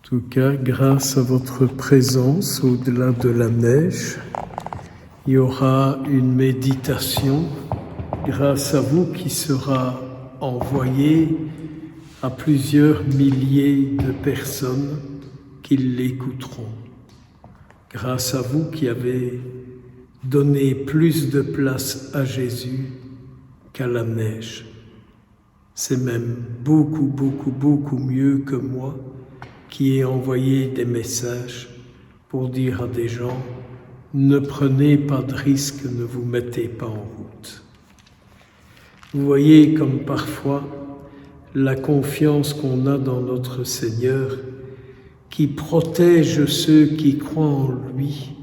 tout cas, grâce à votre présence au-delà de la neige, il y aura une méditation grâce à vous qui sera envoyée à plusieurs milliers de personnes qui l'écouteront. Grâce à vous qui avez donné plus de place à Jésus qu'à la neige. C'est même beaucoup mieux que moi qui ai envoyé des messages pour dire à des gens « Ne prenez pas de risques, ne vous mettez pas en route ». Vous voyez comme parfois la confiance qu'on a dans notre Seigneur qui protège ceux qui croient en lui,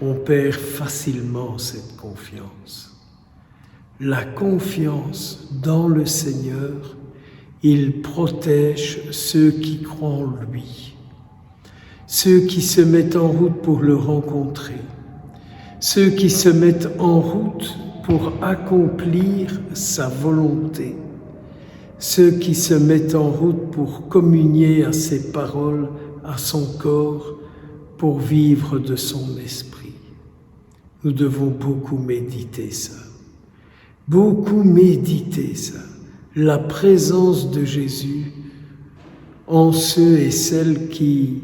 on perd facilement cette confiance. La confiance dans le Seigneur, il protège ceux qui croient en lui, ceux qui se mettent en route pour le rencontrer, ceux qui se mettent en route pour accomplir sa volonté, ceux qui se mettent en route pour communier à ses paroles, à son corps, pour vivre de son esprit. Nous devons beaucoup méditer ça. Beaucoup méditer ça, la présence de Jésus en ceux et celles qui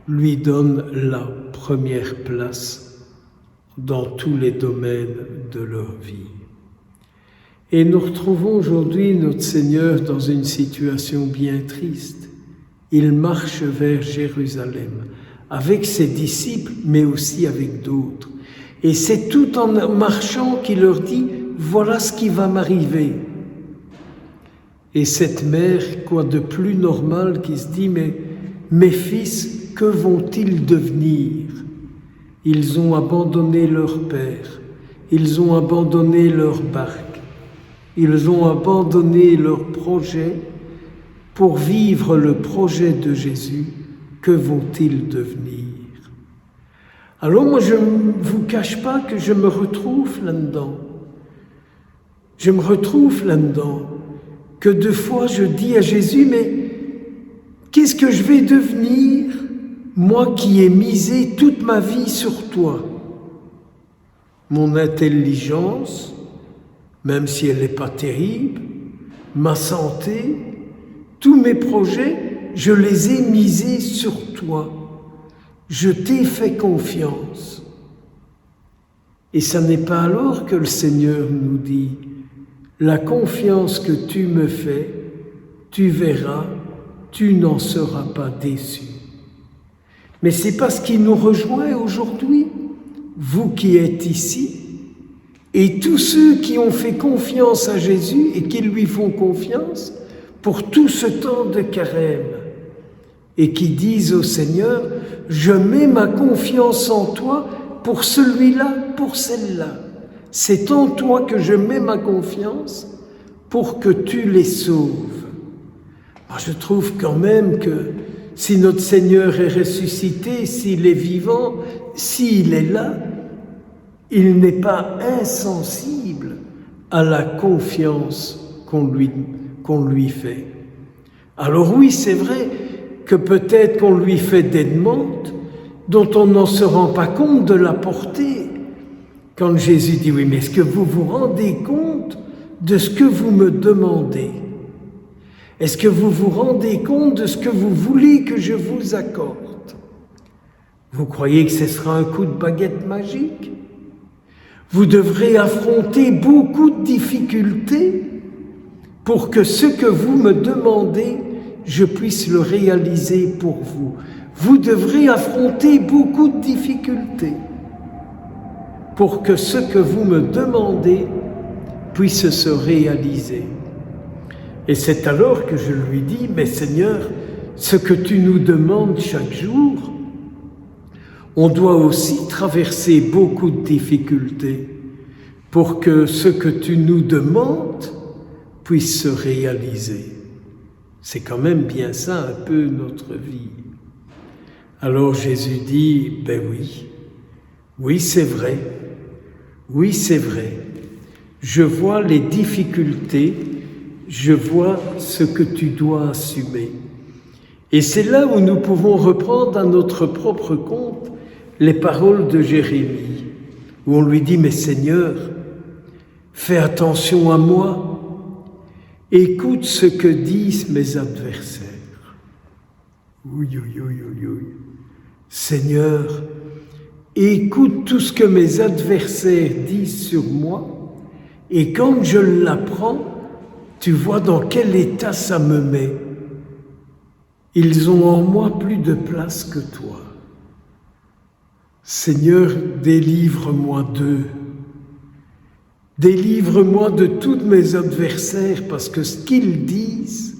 lui donnent la première place dans tous les domaines de leur vie. Et nous retrouvons aujourd'hui notre Seigneur dans une situation bien triste. Il marche vers Jérusalem avec ses disciples, mais aussi avec d'autres. Et c'est tout en marchant qu'il leur dit « Voilà ce qui va m'arriver ». Et cette mère, quoi de plus normal, qui se dit « Mais mes fils, que vont-ils devenir ?» Ils ont abandonné leur père, ils ont abandonné leur barque, ils ont abandonné leur projet pour vivre le projet de Jésus. Que vont-ils devenir ? Alors moi, je ne vous cache pas que je me retrouve là-dedans. Je me retrouve là-dedans. Que deux fois je dis à Jésus, mais qu'est-ce que je vais devenir, moi qui ai misé toute ma vie sur toi ? Mon intelligence, même si elle n'est pas terrible, ma santé, tous mes projets, je les ai misés sur toi. Je t'ai fait confiance. Et ça n'est pas alors que le Seigneur nous dit « La confiance que tu me fais, tu verras, tu n'en seras pas déçu. » Mais c'est parce qu'il nous rejoint aujourd'hui, vous qui êtes ici, et tous ceux qui ont fait confiance à Jésus et qui lui font confiance pour tout ce temps de carême, et qui disent au Seigneur « Je mets ma confiance en toi pour celui-là, pour celle-là. C'est en toi que je mets ma confiance pour que tu les sauves. » Moi, je trouve quand même que si notre Seigneur est ressuscité, s'il est vivant, s'il est là, il n'est pas insensible à la confiance qu'on lui fait. Alors oui, c'est vrai que peut-être qu'on lui fait des demandes dont on n'en se rend pas compte de la portée. Quand Jésus dit « Oui, mais est-ce que vous vous rendez compte de ce que vous me demandez ? Est-ce que vous vous rendez compte de ce que vous voulez que je vous accorde ? Vous croyez que ce sera un coup de baguette magique ? Vous devrez affronter beaucoup de difficultés pour que ce que vous me demandez, je puisse le réaliser pour vous. Vous devrez affronter beaucoup de difficultés pour que ce que vous me demandez puisse se réaliser. Et c'est alors que je lui dis, mais Seigneur, ce que tu nous demandes chaque jour, on doit aussi traverser beaucoup de difficultés pour que ce que tu nous demandes puisse se réaliser. C'est quand même bien ça un peu notre vie. Alors Jésus dit, ben oui c'est vrai, je vois les difficultés, je vois ce que tu dois assumer. Et c'est là où nous pouvons reprendre à notre propre compte les paroles de Jérémie, où on lui dit « Mais Seigneur, fais attention à moi, écoute ce que disent mes adversaires. » Oui, oui, oui, oui, oui. Seigneur, écoute tout ce que mes adversaires disent sur moi, et quand je l'apprends, tu vois dans quel état ça me met. Ils ont en moi plus de place que toi. Seigneur, délivre-moi d'eux. Délivre-moi de tous mes adversaires, parce que ce qu'ils disent,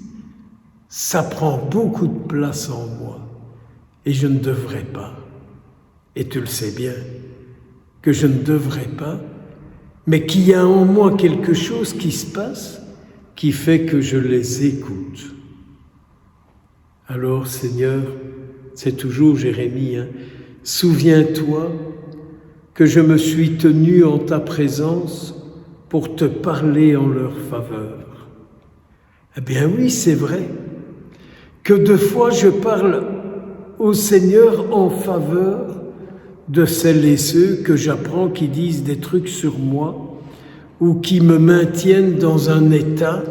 ça prend beaucoup de place en moi, et je ne devrais pas. Et tu le sais bien, que je ne devrais pas, mais qu'il y a en moi quelque chose qui se passe, qui fait que je les écoute. Alors, Seigneur, c'est toujours Jérémie, souviens-toi que je me suis tenu en ta présence pour te parler en leur faveur. Eh bien oui, c'est vrai que deux fois je parle au Seigneur en faveur de celles et ceux que j'apprends qui disent des trucs sur moi ou qui me maintiennent dans un état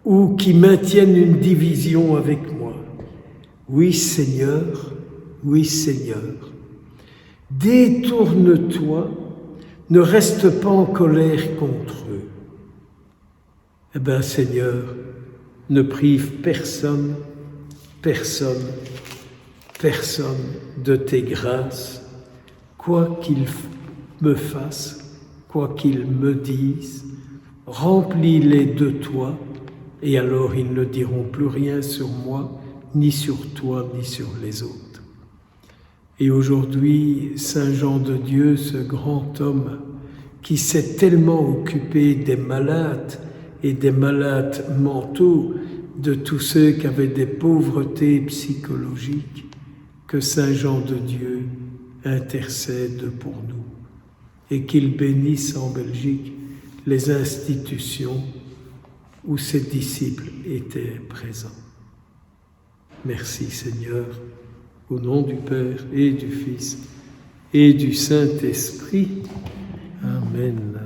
ou qui maintiennent une division avec moi. Oui, Seigneur, détourne-toi, ne reste pas en colère contre eux. Eh bien, Seigneur, ne prive personne de tes grâces, quoi qu'ils me fassent, quoi qu'ils me disent, remplis-les de toi, et alors ils ne diront plus rien sur moi, ni sur toi, ni sur les autres. Et aujourd'hui, Saint Jean de Dieu, ce grand homme qui s'est tellement occupé des malades et des malades mentaux, de tous ceux qui avaient des pauvretés psychologiques, que Saint Jean de Dieu intercède pour nous et qu'il bénisse en Belgique les institutions où ses disciples étaient présents. Merci Seigneur, au nom du Père et du Fils et du Saint-Esprit. Amen.